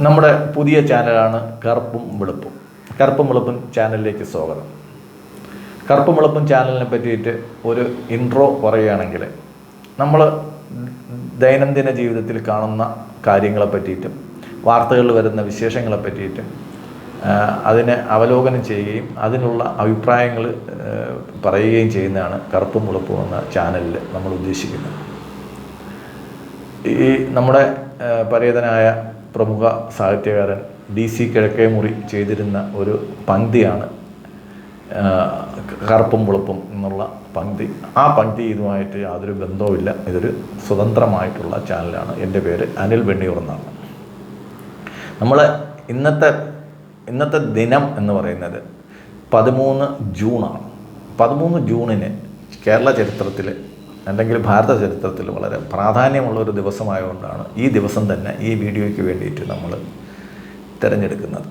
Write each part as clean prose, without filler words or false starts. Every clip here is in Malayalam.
നമ്മുടെ പുതിയ ചാനലാണ് കറുപ്പും വെളുപ്പും. കറുപ്പും വെളുപ്പും ചാനലിലേക്ക് സ്വാഗതം. കറുപ്പും വെളുപ്പും ചാനലിനെ പറ്റിയിട്ട് ഒരു ഇൻട്രോ പറയുകയാണെങ്കിൽ, നമ്മൾ ദൈനംദിന ജീവിതത്തിൽ കാണുന്ന കാര്യങ്ങളെ പറ്റിയിട്ടും വാർത്തകളിൽ വരുന്ന വിശേഷങ്ങളെ പറ്റിയിട്ടും അതിനെ അവലോകനം ചെയ്യുകയും അതിനുള്ള അഭിപ്രായങ്ങൾ പറയുകയും ചെയ്യുന്നതാണ് കറുപ്പും വെളുപ്പും എന്ന ചാനലിൽ നമ്മൾ ഉദ്ദേശിക്കുന്നത്. ഈ നമ്മുടെ പരേതനായ പ്രമുഖ സാഹിത്യകാരൻ DC കിഴക്കേമുറി ചെയ്തിരുന്ന ഒരു പംക്തിയാണ് കറുപ്പും വെളുപ്പും എന്നുള്ള പംക്തി. ആ പംക്തി ഇതുമായിട്ട് യാതൊരു ബന്ധവുമില്ല. ഇതൊരു സ്വതന്ത്രമായിട്ടുള്ള ചാനലാണ്. എൻ്റെ പേര് അനിൽ വെണ്ണിയൂർ എന്നാണ്. നമ്മൾ ഇന്നത്തെ ദിനം എന്ന് പറയുന്നത് 13 ജൂണാണ്. 13 ജൂണിന് കേരള ചരിത്രത്തിൽ അല്ലെങ്കിൽ ഭാരത ചരിത്രത്തിൽ വളരെ പ്രാധാന്യമുള്ളൊരു ദിവസമായതുകൊണ്ടാണ് ഈ ദിവസം തന്നെ ഈ വീഡിയോയ്ക്ക് വേണ്ടിയിട്ട് നമ്മൾ തിരഞ്ഞെടുക്കുന്നത്.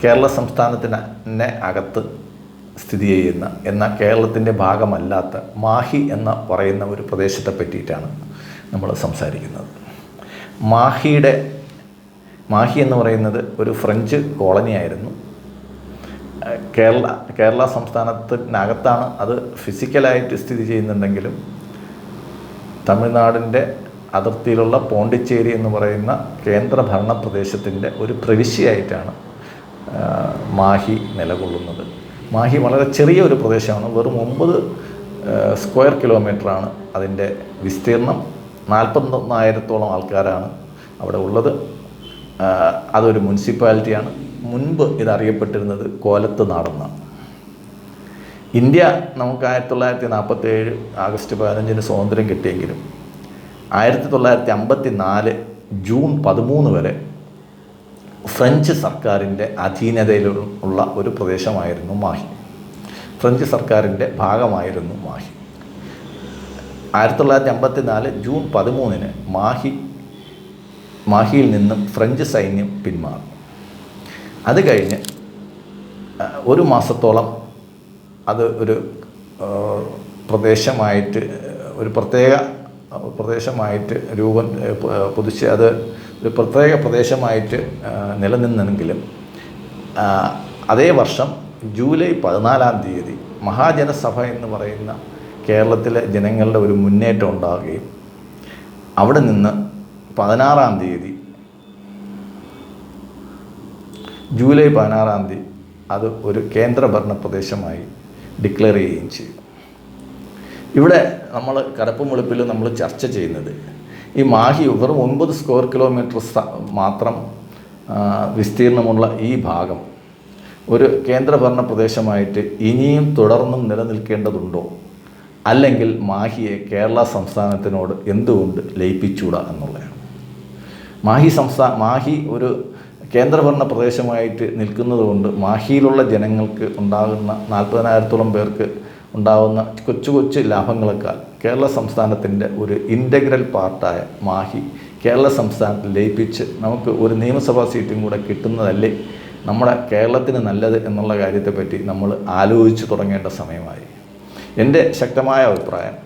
കേരള സംസ്ഥാനത്തിന് അകത്ത് സ്ഥിതി ചെയ്യുന്ന എന്നാൽ കേരളത്തിൻ്റെ ഭാഗമല്ലാത്ത മാഹി എന്ന് പറയുന്ന ഒരു പ്രദേശത്തെ പറ്റിയിട്ടാണ് നമ്മൾ സംസാരിക്കുന്നത്. മാഹി എന്ന് പറയുന്നത് ഒരു ഫ്രഞ്ച് കോളനിയായിരുന്നു. കേരള സംസ്ഥാനത്തിനകത്താണ് അത് ഫിസിക്കലായിട്ട് സ്ഥിതി ചെയ്യുന്നുണ്ടെങ്കിലും തമിഴ്നാടിൻ്റെ അതിർത്തിയിലുള്ള പോണ്ടിച്ചേരി എന്ന് പറയുന്ന കേന്ദ്രഭരണ പ്രദേശത്തിൻ്റെ ഒരു പ്രവിശ്യയായിട്ടാണ് മാഹി നിലകൊള്ളുന്നത്. മാഹി വളരെ ചെറിയ ഒരു പ്രദേശമാണ്. വെറും 9 സ്ക്വയർ കിലോമീറ്ററാണ് അതിൻ്റെ വിസ്തീർണം. 41,000-ഓളം ആൾക്കാരാണ് അവിടെ ഉള്ളത്. അതൊരു മുനിസിപ്പാലിറ്റിയാണ്. മുൻപ് ഇതറിയപ്പെട്ടിരുന്നത് കോലത്ത് നാടെന്നാണ്. ഇന്ത്യ നമുക്ക് 1947 ആഗസ്റ്റ് 15 സ്വാതന്ത്ര്യം കിട്ടിയെങ്കിലും 1954 ജൂൺ 13 വരെ ഫ്രഞ്ച് സർക്കാരിൻ്റെ അധീനതയിലുള്ള ഒരു പ്രദേശമായിരുന്നു മാഹി. ഫ്രഞ്ച് സർക്കാരിൻ്റെ ഭാഗമായിരുന്നു മാഹി. 1954 ജൂൺ 13 മാഹിയിൽ നിന്നും ഫ്രഞ്ച് സൈന്യം പിന്മാറി. അത് കഴിഞ്ഞ് ഒരു മാസത്തോളം അത് ഒരു പ്രദേശമായിട്ട് ഒരു പ്രത്യേക പ്രദേശമായിട്ട് പുതുച്ച് അത് ഒരു പ്രത്യേക പ്രദേശമായിട്ട് നിലനിന്നെങ്കിലും അതേ വർഷം ജൂലൈ 14 മഹാജനസഭ എന്ന് പറയുന്ന കേരളത്തിലെ ജനങ്ങളുടെ ഒരു മുന്നേറ്റം ഉണ്ടാവുകയും അവിടെ നിന്ന് 16 ജൂലൈ 16 അത് ഒരു കേന്ദ്രഭരണ പ്രദേശമായി ഡിക്ലെയർ ചെയ്യുകയും ചെയ്തു. ഇവിടെ നമ്മൾ കറുപ്പും വെളുപ്പിൽ നമ്മൾ ചർച്ച ചെയ്യുന്നത് ഈ മാഹി വെറും 9 സ്ക്വയർ കിലോമീറ്റർ മാത്രം വിസ്തീർണമുള്ള ഈ ഭാഗം ഒരു കേന്ദ്രഭരണ പ്രദേശമായിട്ട് ഇനിയും തുടർന്നും നിലനിൽക്കേണ്ടതുണ്ടോ, അല്ലെങ്കിൽ മാഹിയെ കേരള സംസ്ഥാനത്തിനോട് എന്തുകൊണ്ട് ലയിപ്പിച്ചൂടാ എന്നുള്ളതാണ്. മാഹി ഒരു കേന്ദ്രഭരണ പ്രദേശമായിട്ട് നിൽക്കുന്നത് കൊണ്ട് മാഹിയിലുള്ള ജനങ്ങൾക്ക് ഉണ്ടാകുന്ന 40,000-ഓളം പേർക്ക് ഉണ്ടാകുന്ന കൊച്ചു ലാഭങ്ങളെക്കാൾ കേരള സംസ്ഥാനത്തിൻ്റെ ഒരു ഇൻ്റഗ്രൽ പാർട്ടായ മാഹി കേരള സംസ്ഥാനത്തിൽ ലയിപ്പിച്ച് നമുക്ക് ഒരു നിയമസഭാ സീറ്റും കൂടെ കിട്ടുന്നതല്ലേ നമ്മുടെ കേരളത്തിന് നല്ലത് എന്നുള്ള കാര്യത്തെപ്പറ്റി നമ്മൾ ആലോചിച്ച് തുടങ്ങേണ്ട സമയമായി. എൻ്റെ ശക്തമായ അഭിപ്രായം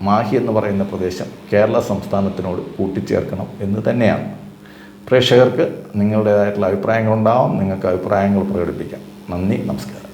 മാഹി എന്ന് പറയുന്ന പ്രദേശം കേരള സംസ്ഥാനത്തിനോട് കൂട്ടിച്ചേർക്കണം എന്ന് തന്നെയാണ്. പ്രേക്ഷകർക്ക് നിങ്ങളുടേതായിട്ടുള്ള അഭിപ്രായങ്ങളുണ്ടാവും. നിങ്ങൾക്ക് അഭിപ്രായങ്ങൾ പ്രകടിപ്പിക്കാം. നന്ദി, നമസ്കാരം.